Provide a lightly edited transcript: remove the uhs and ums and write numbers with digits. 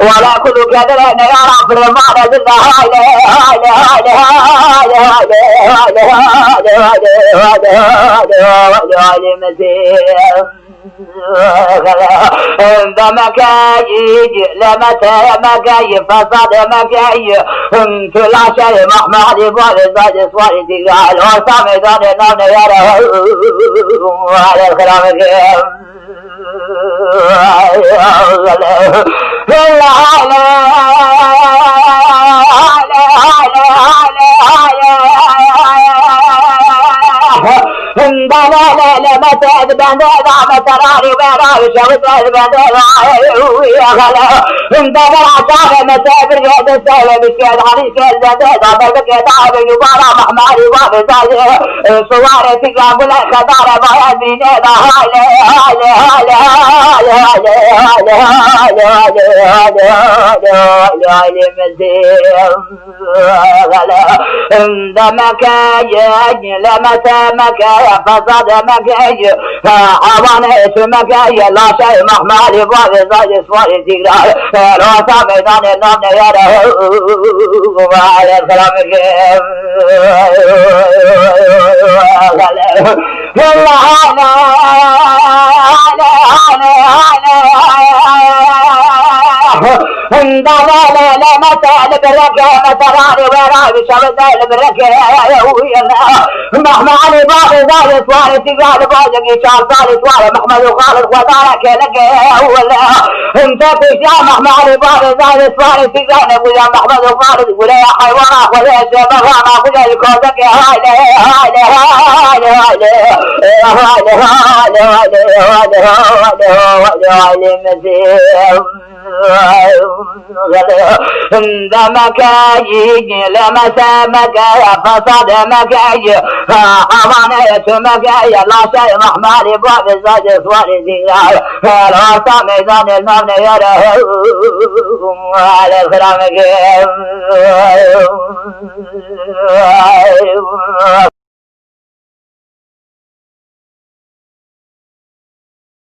ولا كل كذلك يرى في المعنى بمكايج لمتى مكاي فصد مكاي كل شيء محمد فارزاج صواري تقال وصامدان النون يرى على الكلام فصد مكاي عوانيت مكاي لا شيء محمد فارزاج صواري تقال روسا ميدان النوم يرى على الكلام محمد باب ذلك وارث قال باجي شعر ثالث وارث محمد وخالد وذلك لك ولا انت يا محمد باب ذلك وارث قال ابو محمد وخالد ولا يا حيوان ولا شباب ما ولا يكوزك مكاي لمسى مكاي فصد مكاي عوانيت مكاي لا شيء محمد فارزاج صواري تقال روسا ميدان النوم يرى على الكلام